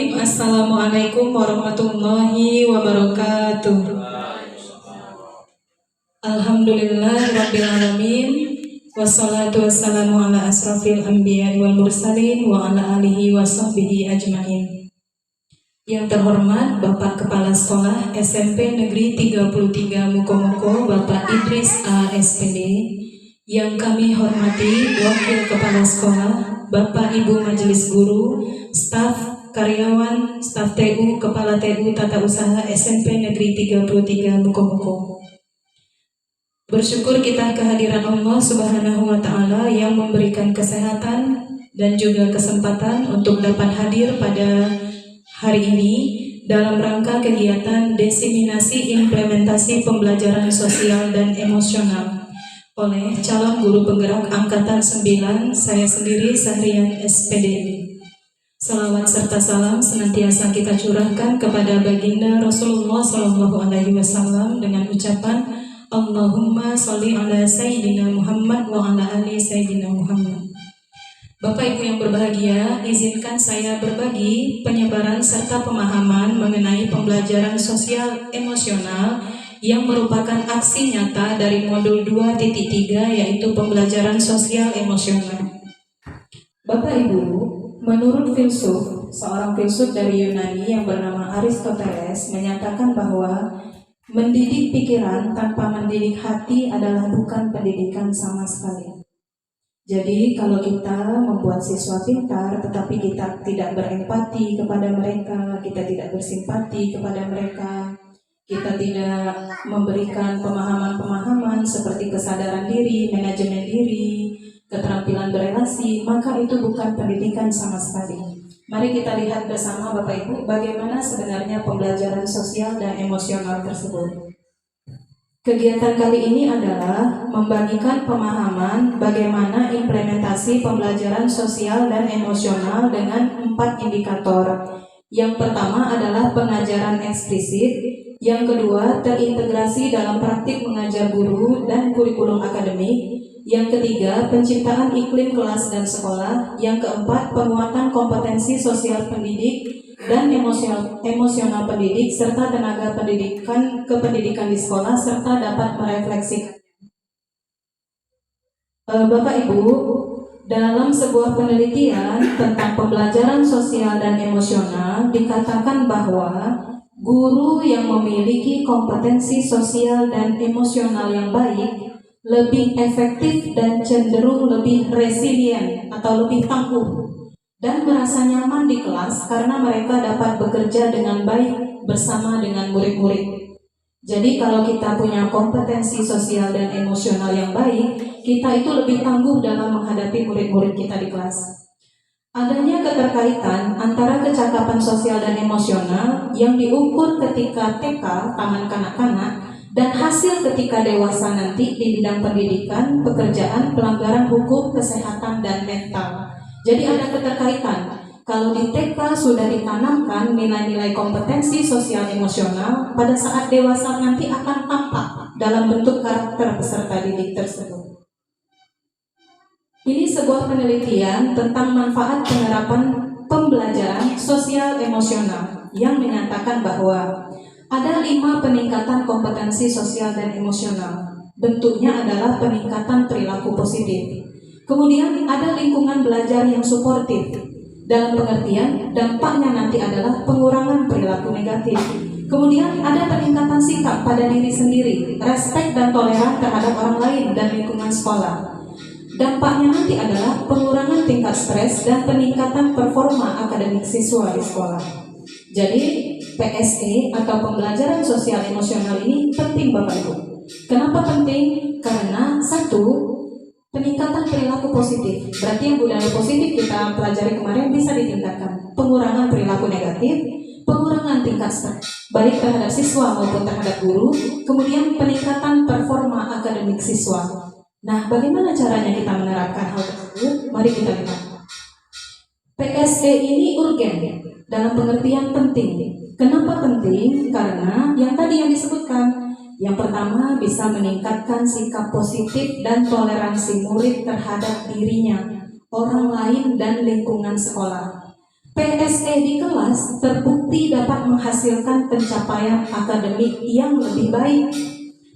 Bismillahirrahmanirrahim. Assalamualaikum warahmatullahi wabarakatuh. Alhamdulillahirrabbilalamin. Wassalatu wassalamu ala asrafil anbiya wal mursalin wa ala alihi wa sahbihi ajmain. Yang terhormat Bapak Kepala Sekolah SMP Negeri 33 Mukomoko, Bapak Idris A. SPD. Yang kami hormati Wakil Kepala Sekolah, Bapak Ibu Majelis Guru, staf, karyawan, staf TU, Kepala TU Tata Usaha SMP Negeri 33 Mukomoko. Bersyukur kita kehadiran Allah Subhanahu wa Ta'ala yang memberikan kesehatan dan juga kesempatan untuk dapat hadir pada hari ini dalam rangka kegiatan diseminasi implementasi pembelajaran sosial dan emosional oleh calon guru penggerak angkatan 9, saya sendiri Sahrian SPD. Salawat serta salam senantiasa kita curahkan kepada baginda Rasulullah SAW dengan ucapan Allahumma sholli ala Sayyidina Muhammad wa ala ali Sayyidina Muhammad. Bapak Ibu yang berbahagia, izinkan saya berbagi penyebaran serta pemahaman mengenai pembelajaran sosial emosional yang merupakan aksi nyata dari modul 2.3 yaitu pembelajaran sosial emosional. Bapak Ibu, menurut filsuf, seorang filsuf dari Yunani yang bernama Aristoteles menyatakan bahwa mendidik pikiran tanpa mendidik hati adalah bukan pendidikan sama sekali. Jadi kalau kita membuat siswa pintar tetapi kita tidak berempati kepada mereka, kita tidak bersimpati kepada mereka, kita tidak memberikan pemahaman-pemahaman seperti kesadaran diri, manajemen diri, keterampilan berelasi, maka itu bukan pendidikan sama sekali. Mari kita lihat bersama Bapak Ibu bagaimana sebenarnya pembelajaran sosial dan emosional tersebut. Kegiatan kali ini adalah membagikan pemahaman bagaimana implementasi pembelajaran sosial dan emosional dengan 4 indikator. Yang pertama adalah pengajaran eksplisit, yang kedua terintegrasi dalam praktik mengajar guru dan kurikulum akademik, yang ketiga penciptaan iklim kelas dan sekolah, yang keempat penguatan kompetensi sosial pendidik dan emosional pendidik serta tenaga kependidikan di sekolah serta dapat merefleksikan. Bapak Ibu, dalam sebuah penelitian tentang pembelajaran sosial dan emosional dikatakan bahwa guru yang memiliki kompetensi sosial dan emosional yang baik lebih efektif dan cenderung lebih resilient atau lebih tangguh dan merasa nyaman di kelas karena mereka dapat bekerja dengan baik bersama dengan murid-murid. Jadi kalau kita punya kompetensi sosial dan emosional yang baik, kita itu lebih tangguh dalam menghadapi murid-murid kita di kelas. Adanya keterkaitan antara kecakapan sosial dan emosional yang diukur ketika TK, taman kanak-kanak, dan hasil ketika dewasa nanti di bidang pendidikan, pekerjaan, pelanggaran hukum, kesehatan, dan mental. Jadi ada keterkaitan. Kalau di TK sudah ditanamkan nilai-nilai kompetensi sosial emosional, pada saat dewasa nanti akan tampak dalam bentuk karakter peserta didik tersebut. Ini sebuah penelitian tentang manfaat penerapan pembelajaran sosial emosional yang menyatakan bahwa ada 5 peningkatan kompetensi sosial dan emosional. Bentuknya adalah peningkatan perilaku positif. Kemudian ada lingkungan belajar yang suportif. Dalam pengertian, dampaknya nanti adalah pengurangan perilaku negatif. Kemudian ada peningkatan sikap pada diri sendiri, respek dan toleran terhadap orang lain dan lingkungan sekolah. Dampaknya nanti adalah pengurangan tingkat stres dan peningkatan performa akademik siswa di sekolah. Jadi PSE atau pembelajaran sosial emosional ini penting Bapak Ibu. Kenapa penting? Karena satu, peningkatan perilaku positif. Berarti yang budaya positif kita pelajari kemarin bisa ditingkatkan. Pengurangan perilaku negatif, pengurangan tingkat stres baik terhadap siswa maupun terhadap guru, kemudian peningkatan performa akademik siswa. Nah, bagaimana caranya kita menerapkan hal tersebut? Mari kita lihat. PSE ini urgen dalam pengertian penting. Kenapa penting? Karena yang tadi yang disebutkan. Yang pertama, bisa meningkatkan sikap positif dan toleransi murid terhadap dirinya, orang lain, dan lingkungan sekolah. PSE di kelas terbukti dapat menghasilkan pencapaian akademik yang lebih baik.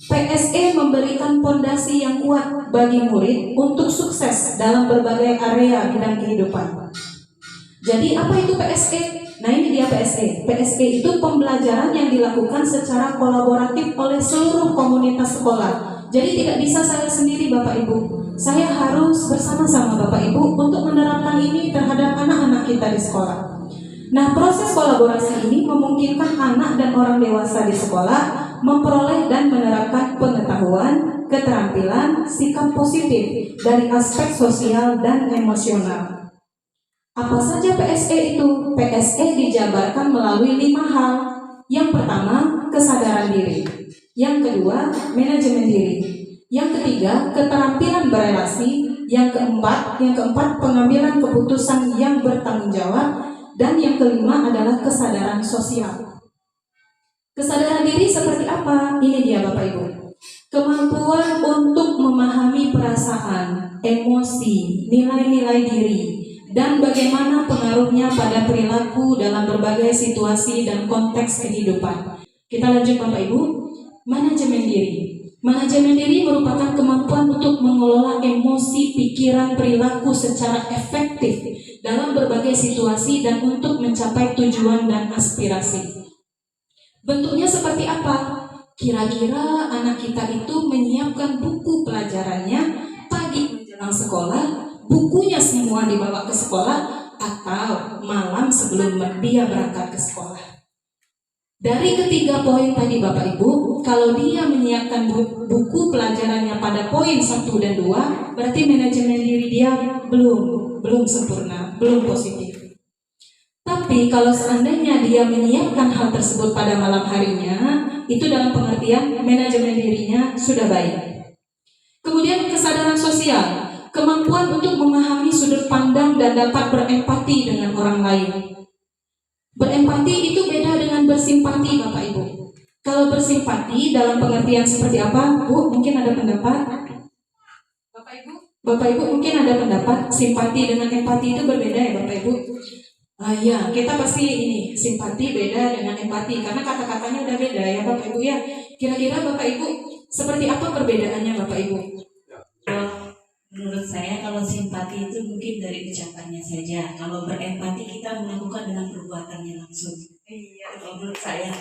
PSE memberikan fondasi yang kuat bagi murid untuk sukses dalam berbagai area bidang kehidupan. Jadi apa itu PSE? Nah ini dia PSE. PSE itu pembelajaran yang dilakukan secara kolaboratif oleh seluruh komunitas sekolah. Jadi tidak bisa saya sendiri Bapak Ibu. Saya harus bersama-sama Bapak Ibu untuk menerapkan ini terhadap anak-anak kita di sekolah. Nah proses kolaborasi ini memungkinkan anak dan orang dewasa di sekolah memperoleh dan menerapkan pengetahuan, keterampilan, sikap positif dari aspek sosial dan emosional. Apa saja PSE itu? PSE dijabarkan melalui 5 hal. Yang pertama, kesadaran diri. Yang kedua, manajemen diri. Yang ketiga, keterampilan berelasi. Yang keempat, pengambilan keputusan yang bertanggung jawab. Dan yang kelima adalah kesadaran sosial. Kesadaran diri seperti apa? Ini dia Bapak Ibu. Kemampuan untuk memahami perasaan, emosi, nilai-nilai diri, dan bagaimana pengaruhnya pada perilaku dalam berbagai situasi dan konteks kehidupan. Kita lanjut Bapak Ibu. Manajemen diri. Manajemen diri merupakan kemampuan untuk mengelola emosi, pikiran, perilaku secara efektif dalam berbagai situasi dan untuk mencapai tujuan dan aspirasi. Bentuknya seperti apa? Kira-kira anak kita itu menyiapkan buku pelajarannya pagi menjelang sekolah, bukunya semua dibawa ke sekolah, atau malam sebelum dia berangkat ke sekolah. Dari ketiga poin tadi Bapak Ibu, kalau dia menyiapkan buku pelajarannya pada poin 1 dan 2, berarti manajemen diri dia belum sempurna, belum positif. Tapi kalau seandainya dia menyiapkan hal tersebut pada malam harinya, itu dalam pengertian manajemen dirinya sudah baik. Kemudian kesadaran sosial, kemampuan untuk memahami sudut pandang dan dapat berempati dengan orang lain. Berempati itu beda dengan bersimpati Bapak Ibu. Kalau bersimpati dalam pengertian seperti apa? Bu, mungkin ada pendapat? Bapak Ibu mungkin ada pendapat simpati dengan empati itu berbeda ya Bapak Ibu? Ya, kita pasti ini simpati beda dengan empati karena kata-katanya udah beda ya Bapak Ibu ya. Kira-kira Bapak Ibu seperti apa perbedaannya Bapak Ibu? Menurut saya kalau simpati itu mungkin dari ucapannya saja. Kalau berempati kita melakukan dengan perbuatannya langsung. Iya, menurut saya.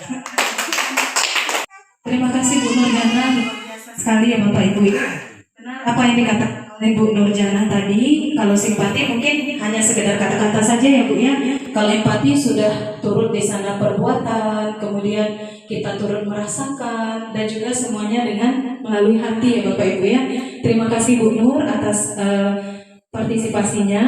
Terima kasih Bu Nurjana sekali ya Bapak Ibu. Benar apa yang dikatakan oleh Bu Nurjana tadi, kalau simpati mungkin hanya sekedar kata-kata saja ya Bu ya. Kalau empati sudah turut di sana perbuatan, kemudian kita turut merasakan dan juga semuanya dengan melalui hati ya Bapak Ibu ya. Terima kasih Bu Nur atas partisipasinya.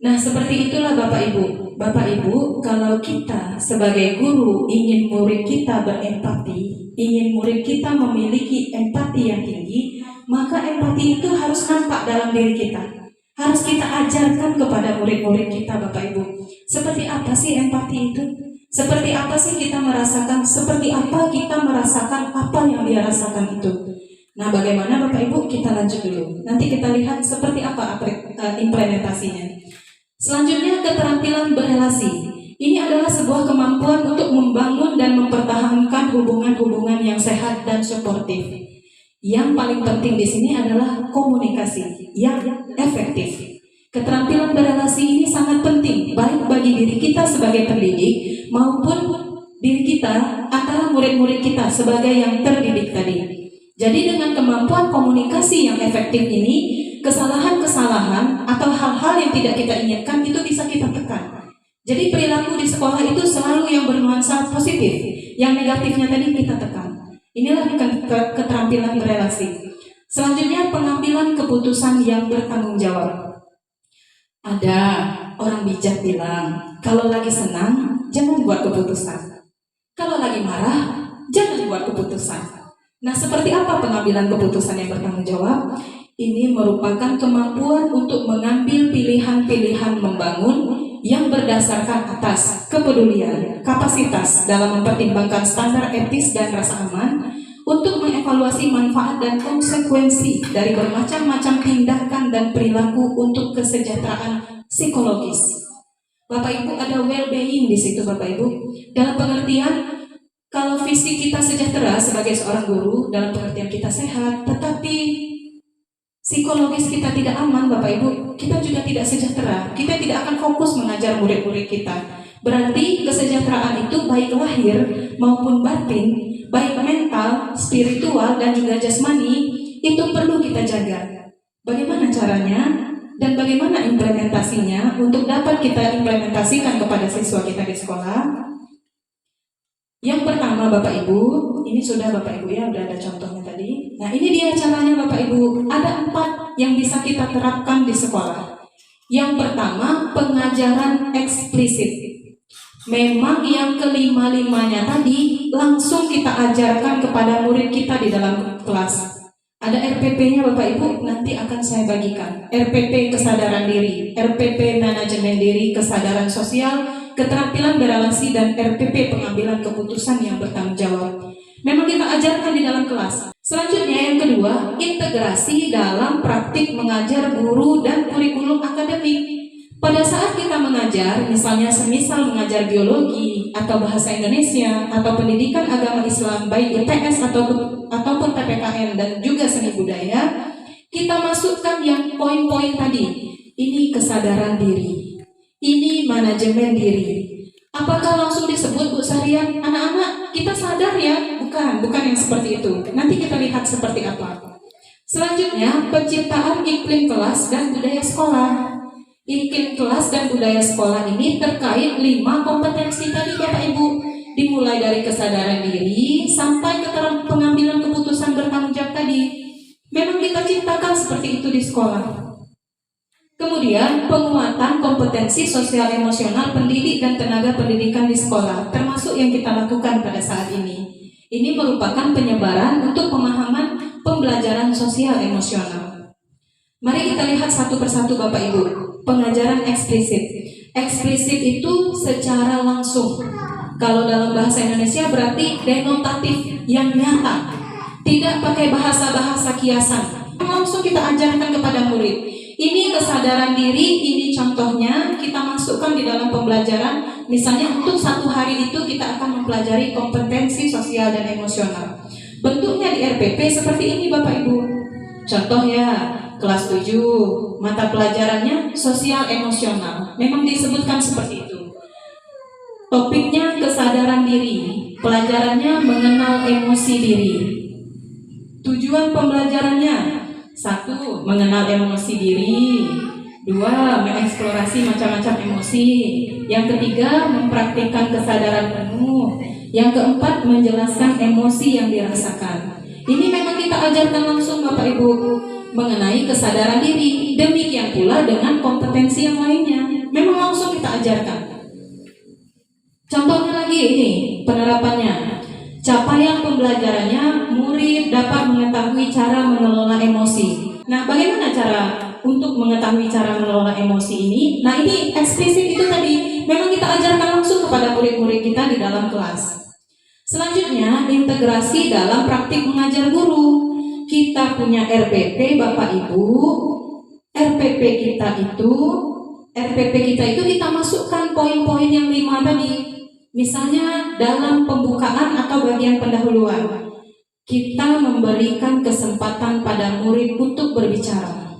Nah seperti itulah Bapak Ibu. Bapak Ibu, kalau kita sebagai guru ingin murid kita berempati, ingin murid kita memiliki empati yang tinggi, maka empati itu harus nampak dalam diri kita. Harus kita ajarkan kepada murid-murid kita Bapak Ibu. Seperti apa sih empati itu? Seperti apa sih kita merasakan? Seperti apa kita merasakan apa yang dia rasakan itu? Nah, bagaimana Bapak Ibu? Kita lanjut dulu. Nanti kita lihat seperti apa implementasinya. Selanjutnya, keterampilan berelasi. Ini adalah sebuah kemampuan untuk membangun dan mempertahankan hubungan-hubungan yang sehat dan suportif. Yang paling penting di sini adalah komunikasi yang efektif. Keterampilan berelasi ini sangat penting, baik bagi diri kita sebagai pendidik maupun diri kita antara murid-murid kita sebagai yang terdidik tadi. Jadi dengan kemampuan komunikasi yang efektif ini, kesalahan-kesalahan atau hal-hal yang tidak kita inginkan itu bisa kita tekan. Jadi perilaku di sekolah itu selalu yang bernuansa positif, yang negatifnya tadi kita tekan. Inilah keterampilan berelasi. Selanjutnya pengambilan keputusan yang bertanggung jawab. Ada orang bijak bilang, kalau lagi senang jangan buat keputusan. Kalau lagi marah jangan buat keputusan. Nah, seperti apa pengambilan keputusan yang bertanggung jawab? Ini merupakan kemampuan untuk mengambil pilihan-pilihan membangun yang berdasarkan atas kepedulian, kapasitas dalam mempertimbangkan standar etis dan rasa aman, untuk mengevaluasi manfaat dan konsekuensi dari bermacam-macam tindakan dan perilaku untuk kesejahteraan psikologis. Bapak Ibu, ada well-being di situ Bapak Ibu. Dalam pengertian kalau fisik kita sejahtera sebagai seorang guru, dalam pengertian kita sehat, tetapi psikologis kita tidak aman Bapak Ibu, kita juga tidak sejahtera. Kita tidak akan fokus mengajar murid-murid kita. Berarti kesejahteraan itu baik lahir maupun batin, baik mental, spiritual, dan juga jasmani, itu perlu kita jaga. Bagaimana caranya dan bagaimana implementasinya untuk dapat kita implementasikan kepada siswa kita di sekolah? Yang pertama Bapak Ibu, ini sudah Bapak Ibu ya, udah ada contohnya tadi. Nah ini dia caranya Bapak Ibu, ada 4 yang bisa kita terapkan di sekolah. Yang pertama, pengajaran eksplisit. Memang yang kelima-limanya tadi langsung kita ajarkan kepada murid kita di dalam kelas. Ada RPP-nya Bapak Ibu, nanti akan saya bagikan. RPP kesadaran diri, RPP manajemen diri, kesadaran sosial, keterampilan berelasi, dan RPP pengambilan keputusan yang bertanggung jawab. Memang kita ajarkan di dalam kelas. Selanjutnya yang kedua, integrasi dalam praktik mengajar guru dan kurikulum akademik. Pada saat kita mengajar, misalnya semisal mengajar biologi atau bahasa Indonesia atau pendidikan agama Islam baik IPS ataupun PPKN dan juga seni budaya, kita masukkan yang poin-poin tadi. Ini kesadaran diri, ini manajemen diri. Apakah langsung disebut Bu Sarian, anak-anak kita sadar ya? Bukan yang seperti itu. Nanti kita lihat seperti apa. Selanjutnya, penciptaan iklim kelas dan budaya sekolah. Iklim kelas dan budaya sekolah ini terkait 5 kompetensi tadi Bapak Ibu. Dimulai dari kesadaran diri sampai ke pengambilan keputusan bertanggung jawab tadi. Memang kita ciptakan seperti itu di sekolah. Kemudian penguatan kompetensi sosial emosional pendidik dan tenaga pendidikan di sekolah, termasuk yang kita lakukan pada saat ini. Ini merupakan penyebaran untuk pemahaman pembelajaran sosial emosional. Mari kita lihat satu persatu Bapak Ibu. Pengajaran eksplisit. Eksplisit itu secara langsung. Kalau dalam bahasa Indonesia berarti denotatif yang nyata. Tidak pakai bahasa-bahasa kiasan. Langsung kita ajarkan kepada murid. Ini kesadaran diri, ini contohnya kita masukkan di dalam pembelajaran. Misalnya untuk 1 hari itu kita akan mempelajari kompetensi sosial dan emosional. Bentuknya di RPP seperti ini Bapak Ibu. Contoh ya, kelas 7, mata pelajarannya sosial emosional. Memang disebutkan seperti itu. Topiknya kesadaran diri, pelajarannya mengenal emosi diri. Tujuan pembelajarannya 1. Mengenal emosi diri. 2. Mengeksplorasi macam-macam emosi. Yang ketiga, mempraktikkan kesadaran penuh. Yang keempat, menjelaskan emosi yang dirasakan. Ini memang kita ajarkan langsung Bapak Ibu mengenai kesadaran diri. Demikian pula dengan kompetensi yang lainnya. Memang langsung kita ajarkan. Contohnya lagi ini penerapannya. Capaian pembelajarannya, murid dapat mengetahui cara mengelola emosi. Nah, bagaimana cara untuk mengetahui cara mengelola emosi ini? Nah, ini eksplisit itu tadi. Memang kita ajarkan langsung kepada murid-murid kita di dalam kelas. Selanjutnya, integrasi dalam praktik mengajar guru. Kita punya RPP Bapak Ibu. RPP kita itu kita masukkan poin-poin yang 5 tadi. Misalnya dalam pembukaan atau bagian pendahuluan, kita memberikan kesempatan pada murid untuk berbicara.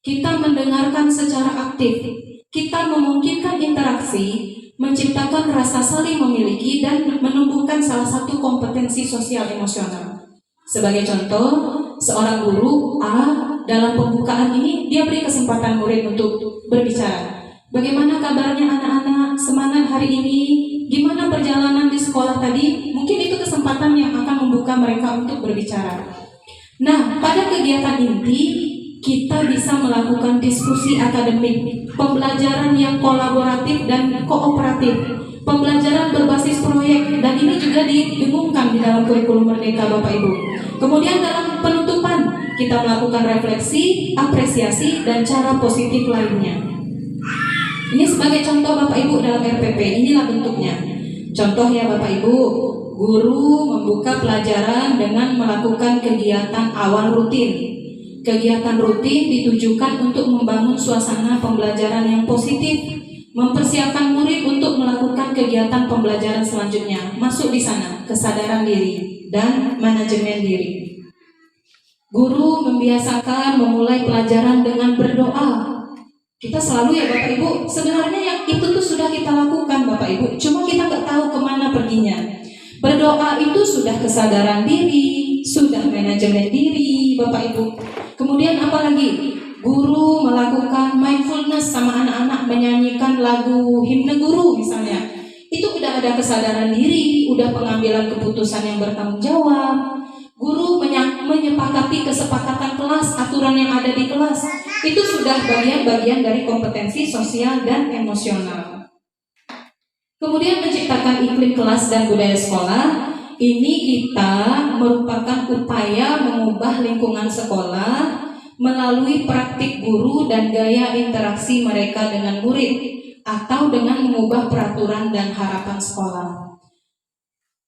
Kita mendengarkan secara aktif. Kita memungkinkan interaksi, menciptakan rasa saling memiliki dan menumbuhkan salah satu kompetensi sosial emosional. Sebagai contoh, seorang guru A dalam pembukaan ini dia beri kesempatan murid untuk berbicara. Bagaimana kabarnya anak-anak? Semangat hari ini? Gimana perjalanan di sekolah tadi? Mungkin itu kesempatan yang akan membuka mereka untuk berbicara. Nah, pada kegiatan inti kita bisa melakukan diskusi akademik, pembelajaran yang kolaboratif dan kooperatif, pembelajaran berbasis proyek, dan ini juga didengungkan di dalam kurikulum Merdeka Bapak Ibu. Kemudian dalam penutupan kita melakukan refleksi, apresiasi, dan cara positif lainnya. Ini sebagai contoh Bapak Ibu dalam RPP, inilah bentuknya. Contoh ya Bapak Ibu, guru membuka pelajaran dengan melakukan kegiatan awal rutin. Kegiatan rutin ditujukan untuk membangun suasana pembelajaran yang positif, mempersiapkan murid untuk melakukan kegiatan pembelajaran selanjutnya. Masuk di sana kesadaran diri dan manajemen diri. Guru membiasakan memulai pelajaran dengan berdoa. Kita selalu ya Bapak Ibu, sebenarnya yang itu tuh sudah kita lakukan Bapak Ibu, cuma kita nggak tahu kemana perginya. Berdoa itu sudah kesadaran diri, sudah manajemen diri Bapak Ibu. Kemudian apa lagi? Guru melakukan mindfulness sama anak-anak, menyanyikan lagu himne guru misalnya. Itu udah ada kesadaran diri, udah pengambilan keputusan yang bertanggung jawab. Guru menyepakati kesepakatan kelas, aturan yang ada di kelas. Itu sudah bagian-bagian dari kompetensi sosial dan emosional. Kemudian menciptakan iklim kelas dan budaya sekolah. Ini kita merupakan upaya mengubah lingkungan sekolah melalui praktik guru dan gaya interaksi mereka dengan murid, atau dengan mengubah peraturan dan harapan sekolah.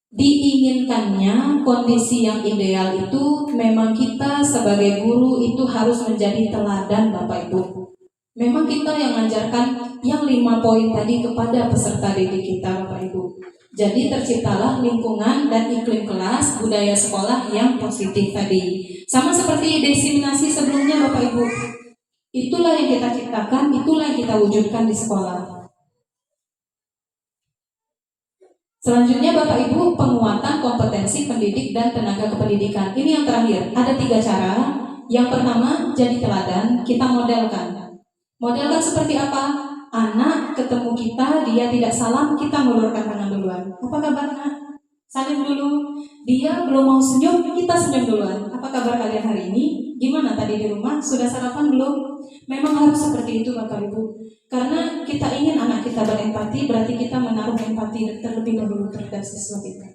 Diinginkannya kondisi yang ideal itu memang kita sebagai guru itu harus menjadi teladan Bapak Ibu. Memang kita yang mengajarkan yang 5 poin tadi kepada peserta didik kita Bapak Ibu. Jadi terciptalah lingkungan dan iklim kelas budaya sekolah yang positif tadi. Sama seperti diseminasi sebelumnya Bapak Ibu. Itulah yang kita ciptakan, itulah yang kita wujudkan di sekolah. Selanjutnya Bapak Ibu, penguatan kompetensi pendidik dan tenaga kependidikan. Ini yang terakhir, ada 3 cara. Yang pertama, jadi teladan, kita modelkan. Modelkan seperti apa? Anak ketemu kita, dia tidak salam, kita ngulurkan tangan duluan. Apa kabar nak? Salim dulu. Dia belum mau senyum, kita senyum duluan. Apa kabar kalian hari ini? Gimana tadi di rumah? Sudah sarapan belum? Memang harus seperti itu Bapak Ibu. Karena kita ingin anak kita berempati, berarti kita menaruh empati terlebih dahulu terhadap siswa kita.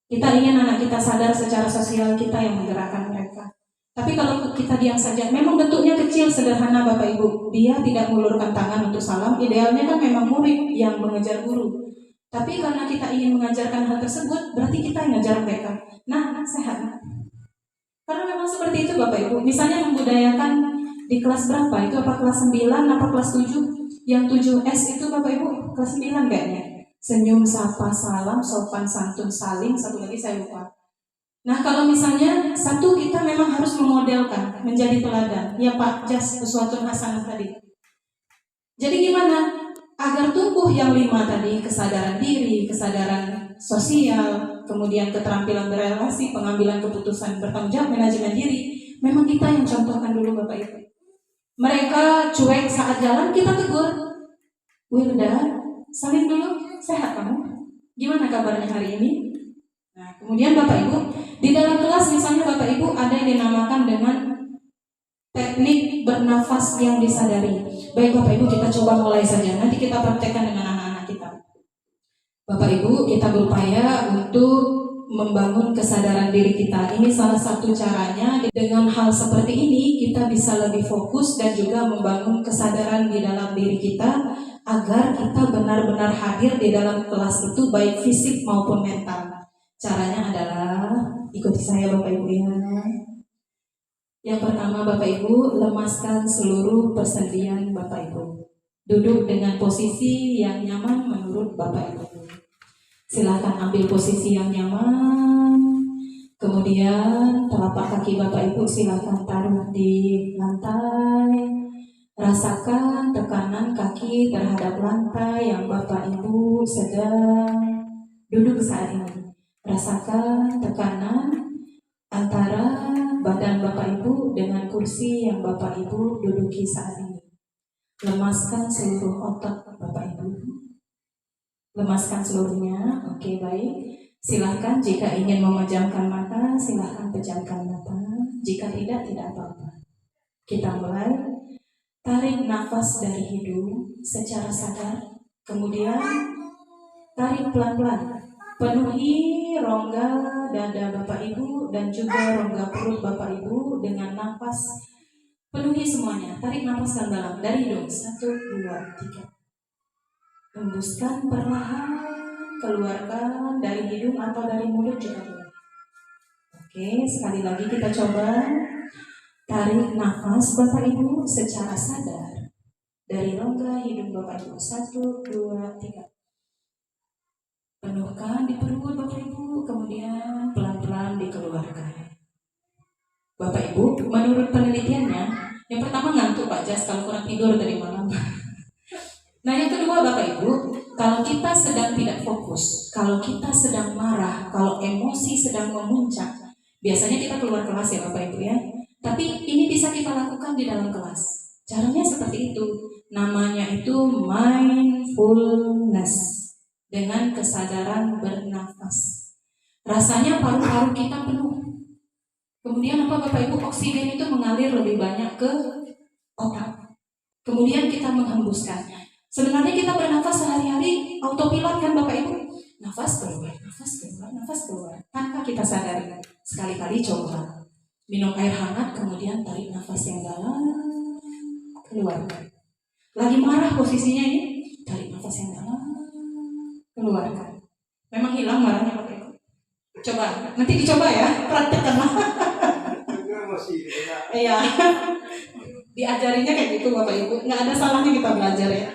Kita ingin anak kita sadar secara sosial, kita yang menggerakkan mereka. Tapi kalau kita diam saja, memang bentuknya kecil, sederhana Bapak Ibu. Dia tidak mengulurkan tangan untuk salam, idealnya kan memang murid yang mengejar guru. Tapi karena kita ingin mengajarkan hal tersebut, berarti kita yang mengajar mereka. Nah, sehat. Karena memang seperti itu Bapak Ibu. Misalnya membudayakan di kelas berapa? Itu apa kelas 9, apa kelas 7? Yang 7S itu Bapak Ibu, kelas 9 kayaknya. Senyum, sapa, salam, sopan, santun, saling, satu lagi saya lupa. Nah kalau misalnya satu kita memang harus memodelkan, menjadi teladan. Ya Pak Jas, uswatun hasanah tadi. Jadi gimana? Agar tumbuh yang 5 tadi, kesadaran diri, kesadaran sosial, kemudian keterampilan berrelasi, pengambilan keputusan, bertanggung jawab, manajemen diri. Memang kita yang contohkan dulu Bapak Ibu. Mereka cuek saat jalan, kita tegur. Wilda, salim dulu, sehat kamu? Gimana kabarnya hari ini? Nah, kemudian Bapak Ibu, di dalam kelas misalnya Bapak Ibu ada yang dinamakan dengan teknik bernafas yang disadari. Baik Bapak Ibu, kita coba mulai saja. Nanti kita praktekkan dengan anak-anak kita. Bapak Ibu, kita berupaya untuk membangun kesadaran diri kita. Ini salah satu caranya. Dengan hal seperti ini kita bisa lebih fokus dan juga membangun kesadaran di dalam diri kita agar kita benar-benar hadir di dalam kelas itu baik fisik maupun mental. Caranya adalah ikuti saya Bapak Ibu ya. Yang pertama Bapak Ibu, lemaskan seluruh persendian Bapak Ibu. Duduk dengan posisi yang nyaman menurut Bapak Ibu. Silakan ambil posisi yang nyaman. Kemudian telapak kaki Bapak Ibu silakan taruh di lantai. Rasakan tekanan kaki terhadap lantai yang Bapak Ibu sedang duduk saat ini. Rasakan tekanan antara badan Bapak Ibu dengan kursi yang Bapak Ibu duduki saat ini. Lemaskan seluruh otot Bapak Ibu. Lemaskan seluruhnya. Oke, baik. Silahkan jika ingin memejamkan mata, silahkan pejamkan mata. Jika tidak, tidak apa-apa. Kita mulai. Tarik nafas dari hidung secara sadar. Kemudian tarik pelan-pelan. Penuhi rongga dada Bapak Ibu dan juga rongga perut Bapak Ibu dengan nafas. Penuhi semuanya. Tarik nafas yang dalam dari hidung. 1, 2, 3. Hembuskan perlahan, keluarkan dari hidung atau dari mulut juga boleh. Oke, sekali lagi kita coba. Tarik nafas Bapak Ibu secara sadar. Dari rongga hidung Bapak Ibu. 1, 2, 3. Penuhkan di perut Bapak Ibu, kemudian pelan-pelan dikeluarkan. Bapak Ibu, menurut penelitiannya, yang pertama ngantuk Pak Jas kalau kurang tidur tadi malam. Nah yang kedua Bapak Ibu, kalau kita sedang tidak fokus, kalau kita sedang marah, kalau emosi sedang memuncak, biasanya kita keluar kelas ya Bapak Ibu ya. Tapi ini bisa kita lakukan di dalam kelas. Caranya seperti itu. Namanya itu mindfulness, dengan kesadaran bernafas. Rasanya paru-paru kita penuh. Kemudian apa Bapak Ibu, oksigen itu mengalir lebih banyak ke otak. Kemudian kita menghembuskan. Sebenarnya kita bernafas sehari-hari autopilot kan Bapak Ibu. Nafas keluar, nafas keluar, nafas keluar. Tanpa kita sadari. Sekali-kali coba. Minum air hangat, kemudian tarik nafas yang dalam, keluarkan. Lagi marah posisinya ini, tarik nafas yang dalam, keluarkan. Memang hilang marahnya Bapak Ibu. Coba, nanti dicoba ya, praktekkanlah. Iya, diajarinya kayak gitu Bapak Ibu. Nggak ada salahnya kita belajar ya.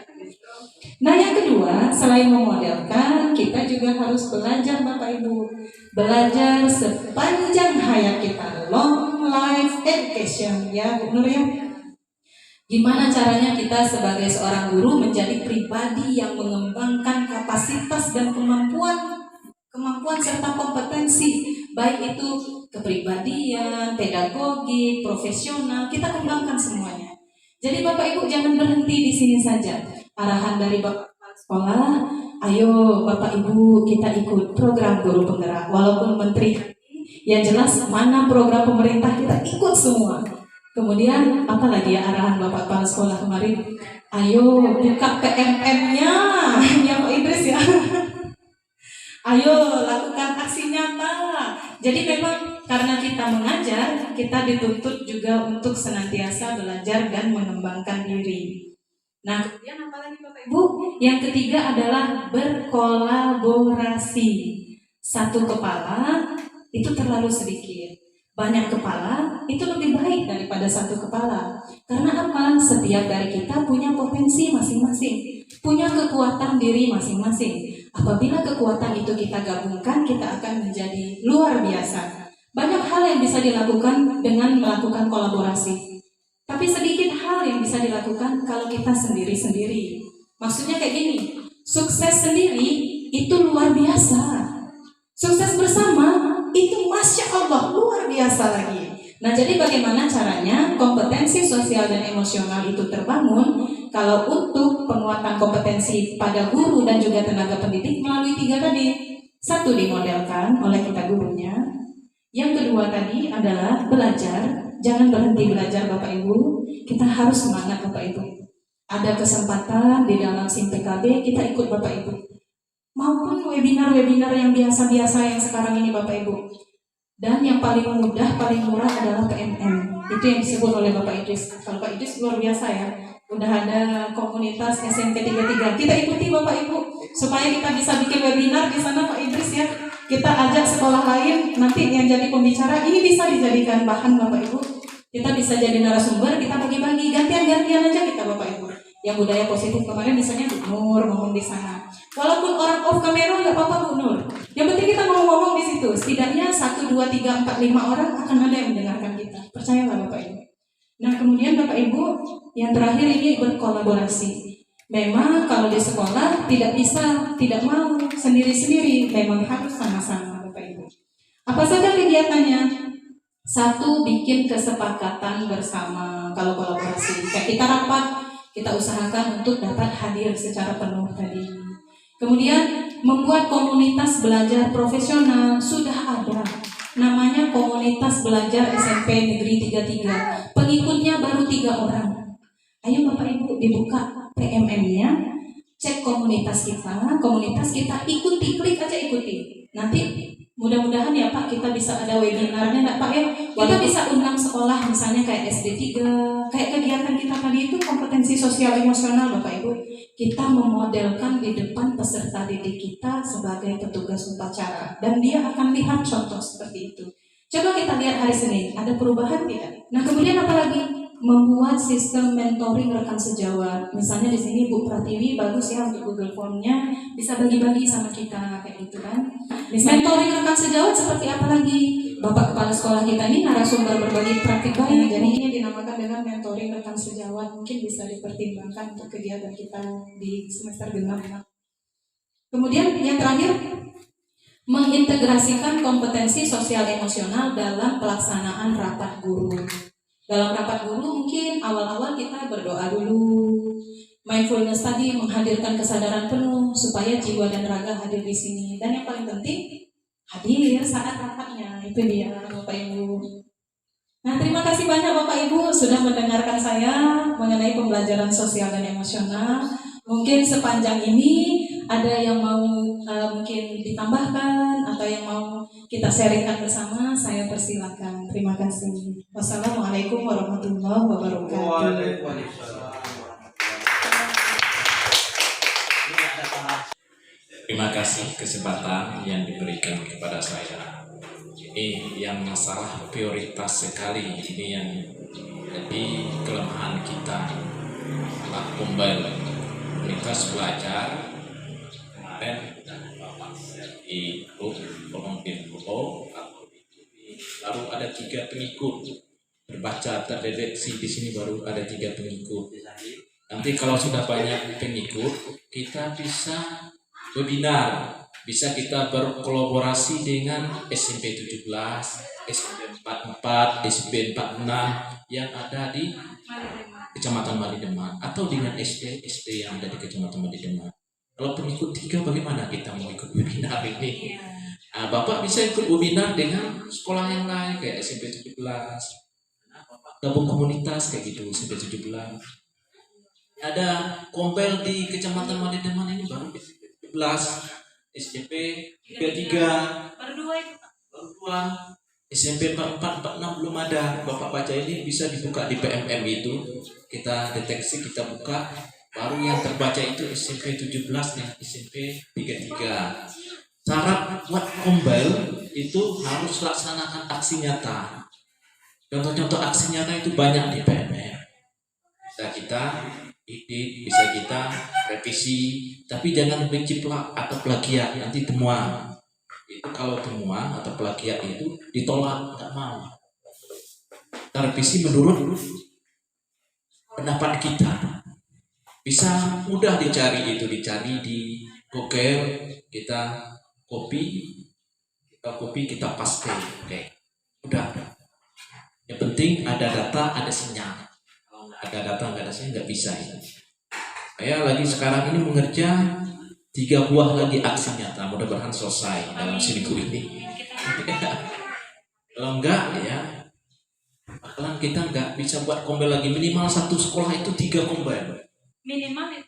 Nah yang kedua, selain memodelkan, kita juga harus belajar Bapak Ibu. Belajar sepanjang hayat kita. Long life education, ya Bu Nur ya. Gimana caranya kita sebagai seorang guru menjadi pribadi yang mengembangkan kapasitas dan kemampuan serta kompetensi, baik itu kepribadian, pedagogi, profesional, kita kembangkan semuanya. Jadi Bapak Ibu jangan berhenti di sini saja. Arahan dari Bapak Kepala Sekolah, ayo Bapak Ibu kita ikut program guru penggerak. Walaupun menteri, yang jelas mana program pemerintah kita ikut semua. Kemudian apalagi ya arahan Bapak Kepala Sekolah kemarin, ayo buka PMM-nya, ya Pak Idris ya. Ayo lakukan aksi nyata. Jadi memang karena kita mengajar, kita dituntut juga untuk senantiasa belajar dan mengembangkan diri. Nah, kemudian apa lagi Bapak Ibu? Yang ketiga adalah berkolaborasi. Satu kepala itu terlalu sedikit. Banyak kepala itu lebih baik daripada satu kepala. Karena apa? Setiap dari kita punya potensi masing-masing, punya kekuatan diri masing-masing. Apabila kekuatan itu kita gabungkan, kita akan menjadi luar biasa. Banyak hal yang bisa dilakukan dengan melakukan kolaborasi. Tapi sedikit hal yang bisa dilakukan kalau kita sendiri-sendiri. Maksudnya kayak gini, sukses sendiri itu luar biasa. Sukses bersama itu Masya Allah luar biasa lagi. Nah jadi bagaimana caranya kompetensi sosial dan emosional itu terbangun? Kalau untuk penguatan kompetensi pada guru dan juga tenaga pendidik melalui 3 tadi. 1 dimodelkan oleh kita gurunya. Yang kedua tadi adalah belajar. Jangan berhenti belajar Bapak Ibu. Kita harus semangat Bapak Ibu. Ada kesempatan di dalam SIM PKB kita ikut Bapak Ibu. Maupun webinar-webinar yang biasa-biasa yang sekarang ini Bapak Ibu. Dan yang paling mudah, paling murah adalah PMM. Itu yang disebut oleh Bapak Idris. Kalau Pak Idris luar biasa ya. Udah ada komunitas SMP 33. Kita ikuti Bapak Ibu supaya kita bisa bikin webinar di sana Pak Idris ya. Kita ajak sekolah lain nanti yang jadi pembicara. Ini bisa dijadikan bahan Bapak Ibu. Kita bisa jadi narasumber, kita bagi-bagi, gantian-gantian aja kita Bapak Ibu. Yang budaya positif kemarin misalnya Bu Nur ngomong di sana. Walaupun orang off kamera nggak apa-apa Bu Nur. Yang penting kita ngomong-ngomong di situ. Setidaknya 1, 2, 3, 4, 5 orang akan ada yang mendengarkan kita. Percayalah Bapak Ibu. Nah kemudian Bapak Ibu yang terakhir ini berkolaborasi. Memang kalau di sekolah tidak mau sendiri-sendiri. Memang harus sama-sama Bapak Ibu. Apa saja kegiatannya? 1, bikin kesepakatan bersama. Kalau kolaborasi kayak kita rapat, kita usahakan untuk dapat hadir secara penuh tadi. Kemudian membuat komunitas belajar profesional. Sudah ada namanya komunitas belajar SMP Negeri 33. Pengikutnya baru 3 orang. Ayo Bapak Ibu dibuka PMM-nya, cek komunitas kita ikuti, klik aja ikuti. Nanti mudah-mudahan ya Pak kita bisa ada webinarnya enggak Pak ya? Kita bisa undang sekolah misalnya kayak SD 3, kayak kegiatan kita tadi itu kompetensi sosial emosional Bapak Ibu. Kita memodelkan di depan peserta didik kita sebagai petugas upacara dan dia akan lihat contoh seperti itu. Coba kita lihat hari Senin, ada perubahan tidak? Nah kemudian apa lagi? membuat sistem mentoring rekan sejawat. Misalnya di sini Bu Pratiwi bagus ya untuk Google Form-nya, bisa bagi-bagi sama kita kayak gitu kan. Mentoring rekan sejawat seperti apa lagi? Bapak kepala sekolah kita ini narasumber berbagi praktik baik, jadi ini dinamakan dengan mentoring rekan sejawat. Mungkin bisa dipertimbangkan untuk kegiatan kita di semester genap. Kemudian yang terakhir, mengintegrasikan kompetensi sosial emosional dalam pelaksanaan rapat guru. Dalam rapat guru mungkin awal-awal kita berdoa dulu. Mindfulness tadi menghadirkan kesadaran penuh supaya jiwa dan raga hadir di sini. Dan yang paling penting, hadir saat rapatnya. Itu dia Bapak Ibu. Nah, terima kasih banyak Bapak Ibu sudah mendengarkan saya mengenai pembelajaran sosial dan emosional. Mungkin sepanjang ini ada yang mau mungkin ditambahkan atau yang mau kita sharingkan bersama, saya persilakan. Terima kasih. Wassalamualaikum warahmatullahi wabarakatuh. Terima kasih kesempatan yang diberikan kepada saya. Ini yang masalah prioritas sekali. Ini yang jadi kelemahan kita. Anak kumbel prioritas belajar kemarin di grup pemimpin guru baru ada 3 pengikut berbaca terdeteksi di sini baru ada 3 pengikut. Nanti kalau sudah banyak pengikut kita bisa webinar, bisa kita berkolaborasi dengan SMP 17, SMP 44, SMP 46 yang ada di Kecamatan Malideman atau dengan SD yang ada di Kecamatan Malideman. Kalau pengikut 3 bagaimana kita mau ikut webinar ini? Nah, Bapak bisa ikut webinar dengan sekolah yang lain kayak SMP 17, gabung komunitas kayak gitu SMP 17. Ada kompel di Kecamatan Malideman ini baru SMP 17, SMP 33, baru 2, SMP 44, 46 belum ada. Bapak baca ini bisa dibuka di PMM itu, kita deteksi, kita buka. Baru yang terbaca itu SMP 17 dan SMP 33. Syarat buat kombel itu harus laksanakan aksi nyata. Contoh-contoh aksi nyata itu banyak di PMM. Bisa kita edit, bisa kita revisi, tapi jangan menciplak atau plagiat, nanti temuan. Itu kalau temuan atau plagiat itu ditolak, nggak mau. Kita revisi menurut pendapat kita. Bisa mudah dicari itu, dicari di Google, kita copy, kita paste, oke, udah. Yang penting ada data, ada sinyal. Kalau nggak ada data, nggak ada sinyal, nggak bisa ini. Saya lagi sekarang ini mengerja 3 buah lagi aksi nyata, mudah-mudahan selesai dalam seminggu ini. Kalau enggak ya, bakalan kita nggak bisa buat kombel lagi. Minimal satu sekolah itu 3 kombel. Minimal itu.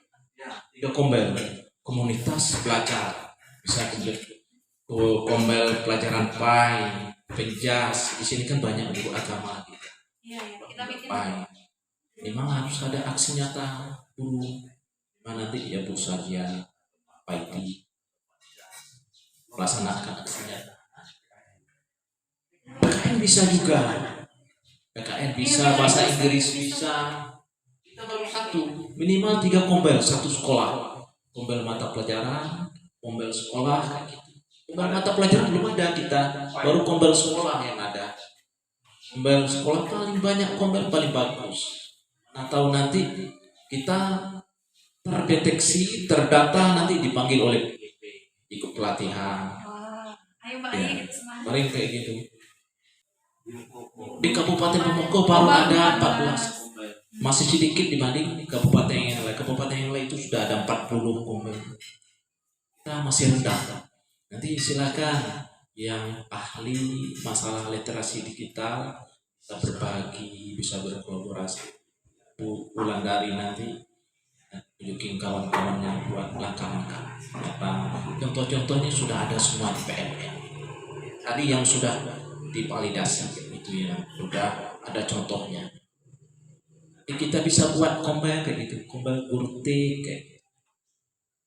3 kombel komunitas belajar, bisa kombel pelajaran PAI, penjas. Di sini kan banyak guru agama kita. Iya, kita bikin. PAI. Memang harus ada aksi nyata guru. Mana nanti ya Bu Saria, Pak Iti, melaksanakan aksi nyata. PKN bisa juga. PKN bisa, bahasa Inggris bisa. Kita baru 1, minimal 3 kombel satu sekolah. Kombel mata pelajaran, kombel sekolah kayak gitu. Kombel mata pelajaran belum ada kita, baru kombel sekolah yang ada. Kombel sekolah paling banyak, kombel paling bagus. Nah, tahu nanti kita terdeteksi, terdata, nanti dipanggil oleh PGP, ikut pelatihan. Ayo Pak, Ya, kita semangat. paling kayak gitu. Di Kabupaten Pamongko baru ada 14. Masih sedikit dibanding kabupaten yang lain. Kabupaten yang lain itu sudah ada 40 kombel. Kita masih rendah. Nanti silakan yang ahli masalah literasi digital bisa berbagi, bisa berkolaborasi. Bu Wulandari nanti tunjukin kawan-kawannya buat langkah-langkah. Contoh-contohnya sudah ada semua di PMN. Tadi yang sudah divalidasi itu yang sudah ada contohnya. Jadi kita bisa buat kombel kayak gitu, kombel guru T kayak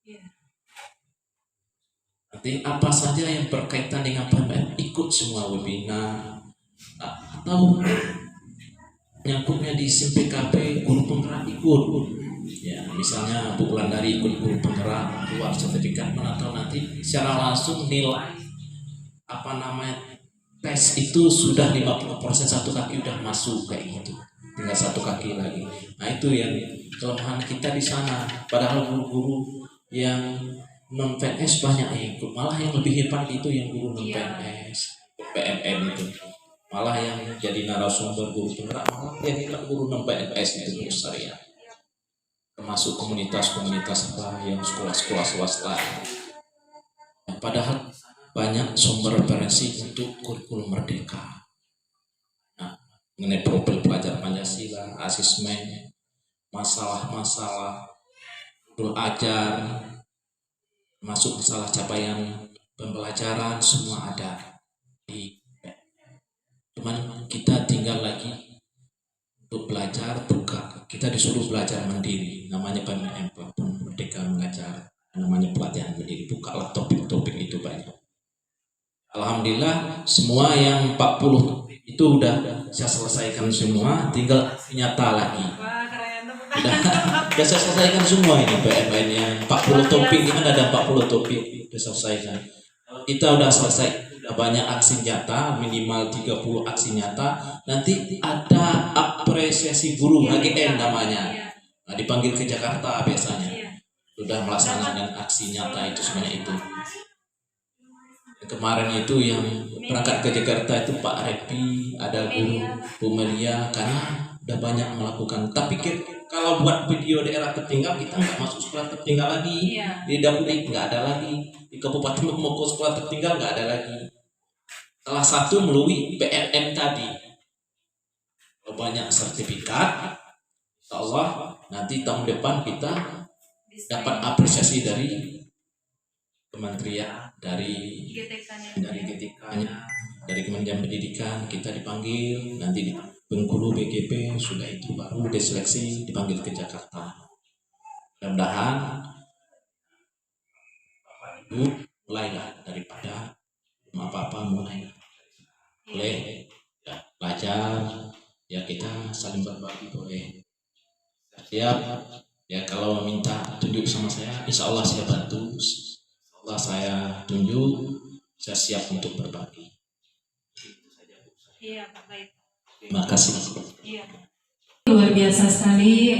gitu. Nanti apa saja yang berkaitan dengan PMN ikut semua webinar atau nyangkutnya di SIMPKP guru penggerak ikut. Ya, misalnya Bu Wulandari ikut guru penggerak, keluar sertifikat, mana tahu nanti secara langsung nilai tes itu sudah 50%, satu kaki udah masuk kayak gitu, tinggal satu kaki lagi. Nah itu yang kelemahan kita di sana. Padahal guru-guru yang non PNS banyak yang ikut, malah yang lebih hebat itu yang guru non PNS, PMN itu, malah yang jadi narasumber guru penggerak malah yang ikut guru non PNS itu besar ya. Termasuk komunitas-komunitas apa yang sekolah-sekolah swasta. Padahal banyak sumber referensi untuk kurikulum merdeka. Nah, mengenai profil pelajar Pancasila, asesmen, masalah-masalah judul ajar, masuk masalah capaian pembelajaran, semua ada di. Cuman kita tinggal lagi untuk belajar buka. Kita disuruh belajar mandiri, namanya PMM, Platform Merdeka Mengajar, namanya pelatihan mandiri. Bukalah topik-topik itu banyak. Alhamdulillah semua yang 40 itu udah saya selesaikan semua, tinggal nyata lagi. Udah saya selesaikan semua ini PMN yang 40 topik, ini kan ada 40 topik udah selesaikan. Kita udah selesai, udah banyak aksi nyata, minimal 30 aksi nyata. Nanti ada apresiasi guru, HGN namanya. Nah, dipanggil ke Jakarta biasanya. Sudah melaksanakan aksi nyata itu sebanyak itu. Kemarin itu yang berangkat ke Jakarta itu Pak Repi, ada guru Bu Melia, karena udah banyak melakukan. Tapi kalau buat video daerah tertinggal, kita nggak masuk sekolah tertinggal lagi. Di Dapulik nggak ada lagi, di Kabupaten Moko sekolah tertinggal nggak ada lagi. Salah satu melalui PNM tadi. Kalau banyak sertifikat, insya Allah nanti tahun depan kita dapat apresiasi dari kementerian, dari GTK-nya, dari Kementerian Pendidikan. Kita dipanggil nanti di Bengkulu BGP, sudah itu baru diseleksi dipanggil ke Jakarta. Mudah-mudahan Bapak Ibu mulailah daripada apa-apa mulai boleh ya, belajar ya, kita saling berbagi boleh. Siap ya, kalau minta tunjuk sama saya, insya Allah saya bantu. Allah saya tunjuk, saya siap untuk berbagi. Iya, Pak, baik. Terima kasih. Iya. Luar biasa sekali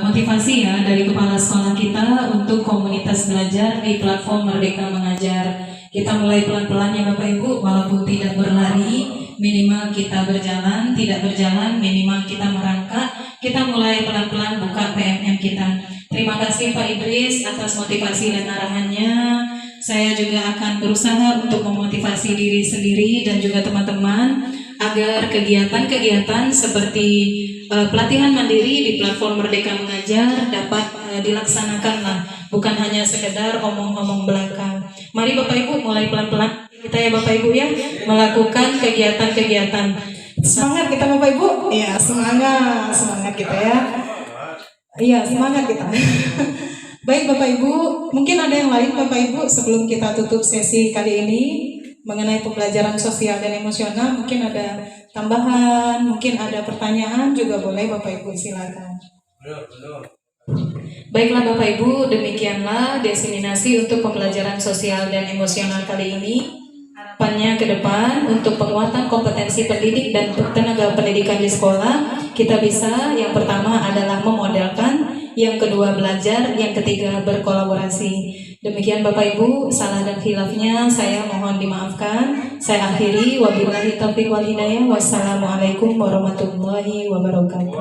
motivasi ya dari kepala sekolah kita untuk komunitas belajar di platform Merdeka Mengajar. Kita mulai pelan-pelan ya Bapak Ibu, walaupun tidak berlari, minimal kita berjalan, tidak berjalan, minimal kita merangkak. Kita mulai pelan-pelan buka PMM kita. Terima kasih Pak Idris atas motivasi dan arahannya. Saya juga akan berusaha untuk memotivasi diri sendiri dan juga teman-teman agar kegiatan-kegiatan seperti pelatihan mandiri di platform Merdeka Mengajar dapat dilaksanakanlah, bukan hanya sekedar omong-omong belaka. Mari Bapak Ibu mulai pelan-pelan kita ya Bapak Ibu ya, melakukan kegiatan-kegiatan. Semangat kita Bapak Ibu? Iya, semangat kita ya. Iya, semangat kita. Baik Bapak Ibu, mungkin ada yang lain Bapak Ibu sebelum kita tutup sesi kali ini mengenai pembelajaran sosial dan emosional, mungkin ada tambahan, mungkin ada pertanyaan juga boleh Bapak Ibu, silakan. Baiklah Bapak Ibu, demikianlah diseminasi untuk pembelajaran sosial dan emosional kali ini. Harapannya ke depan untuk penguatan kompetensi pendidik dan tenaga pendidikan di sekolah, kita bisa yang pertama adalah memodelkan, yang kedua belajar, yang ketiga berkolaborasi. Demikian Bapak Ibu, salah dan khilafnya saya mohon dimaafkan. Saya akhiri, wabillahi taufiq wal hidayah. Wassalamualaikum warahmatullahi wabarakatuh.